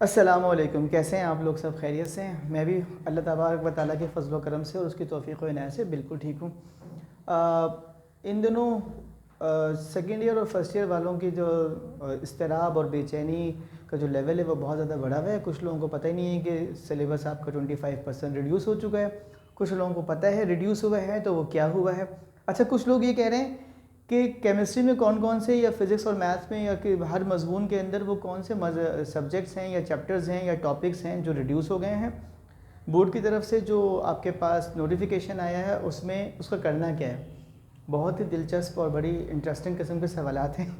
अस्सलामुअलैकुम। कैसे हैं आप लोग? सब खैरियत से हैं? मैं भी अल्लाह तबारक व तआला के फजल व करम से और उसकी तौफ़ीक़ व इनायत से बिल्कुल ठीक हूँ। इन दिनों सेकेंड ईयर और फर्स्ट ईयर वालों की जो इज़्तिराब और बेचैनी का जो लेवल है वो बहुत ज़्यादा बढ़ा हुआ है। कुछ लोगों को पता ही नहीं है कि सिलेबस आपका 25% रिड्यूस हो चुका है, कुछ लोगों को पता है रिड्यूस हुआ है तो वो क्या हुआ है। अच्छा, कुछ लोग ये कह रहे हैं कि केमिस्ट्री में कौन कौन से, या फिज़िक्स और मैथ्स में, या कि हर मजमून के अंदर वो कौन से सब्जेक्ट्स हैं या चैप्टर्स हैं या टॉपिक्स हैं जो रिड्यूस हो गए हैं। बोर्ड की तरफ से जो आपके पास नोटिफिकेशन आया है उसमें उसका करना क्या है। बहुत ही दिलचस्प और बड़ी इंटरेस्टिंग किस्म के सवालात हैं।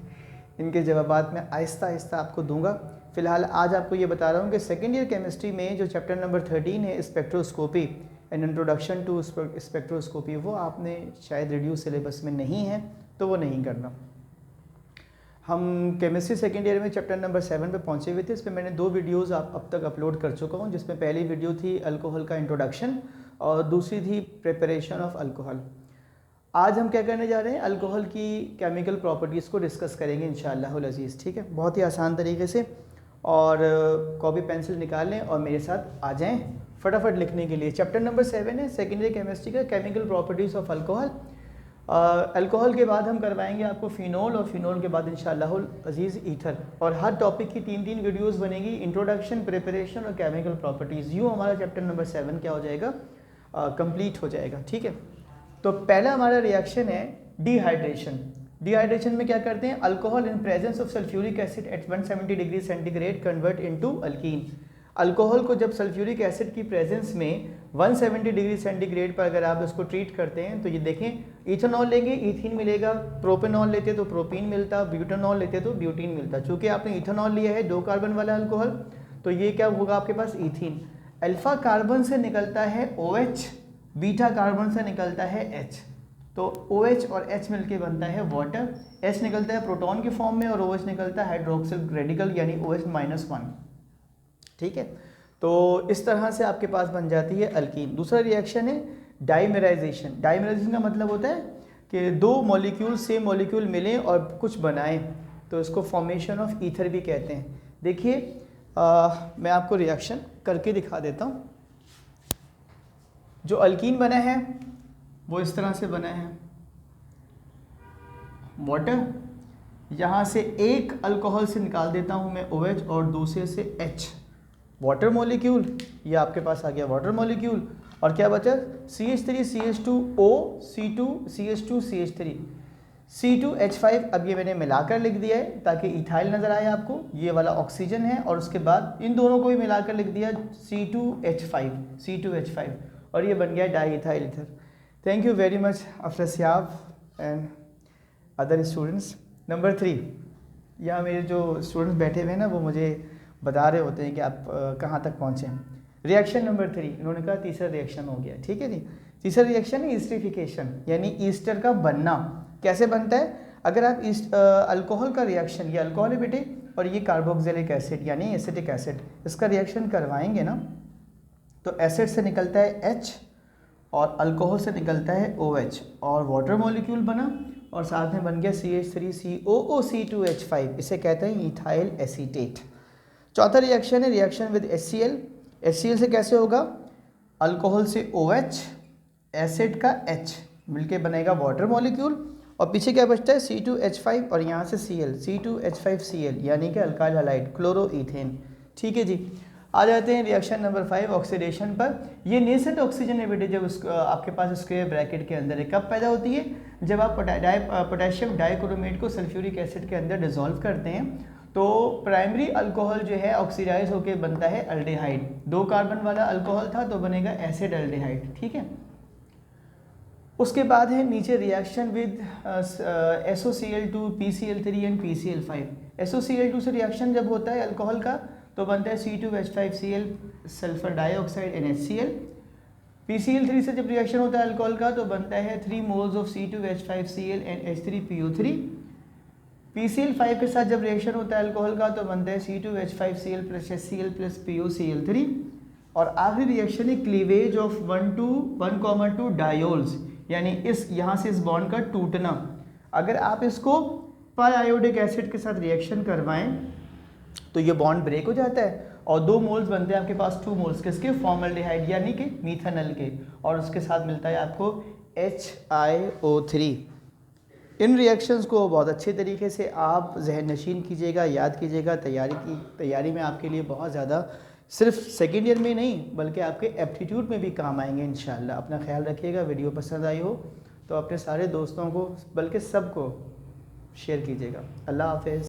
इनके जवाबात मैं आहिस्ता आहिस्ता आपको दूंगा। फ़िलहाल आज आपको ये बता रहा हूँ कि सेकेंड ईयर केमिस्ट्री में जो चैप्टर नंबर 13 है, spectroscopy and introduction to spectroscopy, वो आपने शायद रिड्यूस सिलेबस में नहीं है तो वो नहीं करना। हम केमिस्ट्री सेकेंड ईयर में चैप्टर नंबर 7 पे पहुंचे हुए थे। इस पर मैंने 2 वीडियोस अब तक अपलोड कर चुका हूं, जिसमें पहली वीडियो थी अल्कोहल का इंट्रोडक्शन और दूसरी थी प्रिपरेशन ऑफ अल्कोहल। आज हम क्या करने जा रहे हैं, अल्कोहल की केमिकल प्रॉपर्टीज़ को डिस्कस करेंगे इंशाअल्लाह अज़ीज़। ठीक है, बहुत ही आसान तरीके से। और कॉपी पेंसिल निकाल लें और मेरे साथ आ जाएं फटाफट लिखने के लिए। चैप्टर नंबर 7 है सेकेंड ईयर केमिस्ट्री का, chemical properties of alcohol. Alcohol के बाद हम करवाएंगे आपको फ़िनोल, और फिनोल के बाद इंशाअल्लाह अज़ीज़ ईथर। और हर टॉपिक की 3-3 वीडियोस बनेगी, इंट्रोडक्शन, प्रिपरेशन और केमिकल प्रॉपर्टीज़। यूँ हमारा चैप्टर नंबर 7 क्या हो जाएगा, कंप्लीट हो जाएगा। ठीक है, तो पहला हमारा रिएक्शन है डिहाइड्रेशन। डिहाइड्रेशन में क्या करते हैं, alcohol in presence of sulphuric acid at 170 degree centigrade convert into alkene. Alcohol को जब सल्फ्यूरिक एसिड की प्रेजेंस में 170 डिग्री सेंटीग्रेड पर अगर आप इसको ट्रीट करते हैं तो ये देखें, इथेनॉल लेंगे ईथीन मिलेगा, प्रोपेनॉल लेते तो प्रोपीन मिलता, ब्यूटेनॉल लेते तो ब्यूटीन मिलता। चूँकि आपने इथेनॉल लिया है 2 कार्बन वाला अल्कोहल, तो ये क्या होगा आपके पास, ईथीन। अल्फा कार्बन से निकलता है OH, बीटा कार्बन से निकलता है H। तो OH और H मिलके बनता है वाटर। H निकलता है प्रोटॉन के फॉर्म में और OH निकलता है हाइड्रोक्सिल रेडिकल यानी OH-1। ठीक है, तो इस तरह से आपके पास बन जाती है अल्कीन। दूसरा रिएक्शन है डाइमेराइजेशन। डाइमेराइजेशन का मतलब होता है कि 2 मॉलिक्यूल सेम मॉलिक्यूल मिलें और कुछ बनाएं, तो इसको फॉर्मेशन ऑफ ईथर भी कहते हैं। देखिए, मैं आपको रिएक्शन करके दिखा देता हूँ। जो अल्कीन बना है वो इस तरह से बना है, वाटर, यहाँ से एक अल्कोहल से निकाल देता हूँ मैं OH और दूसरे से H, वाटर मॉलिक्यूल, ये आपके पास आ गया वाटर मॉलिक्यूल। और क्या बचा, CH3 CH2O C2 CH2 CH3 C2H5। अब ये मैंने मिलाकर लिख दिया है ताकि इथाइल नज़र आए आपको, ये वाला ऑक्सीजन है, और उसके बाद इन दोनों को भी मिलाकर लिख दिया C2H5 और ये बन गया diethyl ether. Thank you very much Afrasiab and other students. Number 3, यहाँ मेरे जो स्टूडेंट्स बैठे हुए हैं ना, वो मुझे बता रहे होते हैं कि आप कहाँ तक पहुँचे हैं। रिएक्शन नंबर 3, इन्होंने कहा तीसरा रिएक्शन हो गया। ठीक है जी, तीसरा रिएक्शन है ईस्टरिफिकेशन, यानी ईस्टर का बनना। कैसे बनता है, अगर आप अल्कोहल का रिएक्शन, ये अल्कोहल है बेटे और ये कार्बोक्सिलिक एसिड यानी एसिटिक एसिड, इसका रिएक्शन करवाएंगे ना, तो एसिड से निकलता है H और अल्कोहल से निकलता है OH और वाटर मॉलिक्यूल बना, और साथ में बन गया CH3COO C2H5, इसे कहते हैं इथाइल एसीटेट। चौथा रिएक्शन है रिएक्शन विद HCl। HCl से कैसे होगा, अल्कोहल से OH, एसिड का H मिलके बनेगा वाटर मॉलिक्यूल, और पीछे क्या बचता है C2H5 और यहाँ से Cl, C2H5Cl यानी कि अल्काइल हैलाइड क्लोरोईथेन। ठीक है जी, आ जाते हैं रिएक्शन नंबर 5 ऑक्सीडेशन पर। ये नेसेंट ऑक्सीजन है बेटे, जब आपके पास स्क्वायर ब्रैकेट के अंदर है, कब पैदा होती है, जब आप पोटेशियम डाइक्रोमेट को सल्फ्यूरिक एसिड के अंदर डिसॉल्व करते हैं, तो प्राइमरी अल्कोहल जो है ऑक्सीडाइज होकर बनता है अल्डेहाइड। 2 कार्बन वाला अल्कोहल था तो बनेगा एसिड अल्डेहाइड। ठीक है, उसके बाद है नीचे reaction with SOCl2 PCl3 and PCl5। SOCl2 से रिएक्शन जब होता है अल्कोहल का तो बनता है C2H5Cl sulphur dioxide NaCl। PCl3 से जब रिएक्शन होता है अल्कोहल का तो बनता है 3 moles of C2H5Cl and H3PO3। PCl5 के साथ जब रिएक्शन होता है अल्कोहल का तो बनता है C2H5Cl plus HCl plus POCl3। और आखिरी रिएक्शन है क्लीवेज ऑफ 1,2 डायोल्स, यानी इस यहाँ से इस बॉन्ड का टूटना। अगर आप इसको पर आयोडिक एसिड के साथ रिएक्शन करवाएं तो ये बॉन्ड ब्रेक हो जाता है और 2 मोल्स बनते हैं आपके पास, 2 मोल्स किसके, फॉर्मल्डिहाइड यानी कि मीथेनॉल के, और उसके साथ मिलता है आपको HiO3। इन रिएक्शंस को बहुत अच्छे तरीके से आप जहन नशीन कीजिएगा, याद कीजिएगा। तैयारी में आपके लिए बहुत ज़्यादा, सिर्फ सेकेंड ईयर में नहीं बल्कि आपके एप्टीट्यूड में भी काम आएंगे इंशाल्लाह। अपना ख्याल रखिएगा। वीडियो पसंद आई हो तो अपने सारे दोस्तों को बल्कि सबको शेयर कीजिएगा। अल्लाह हाफ़िज़।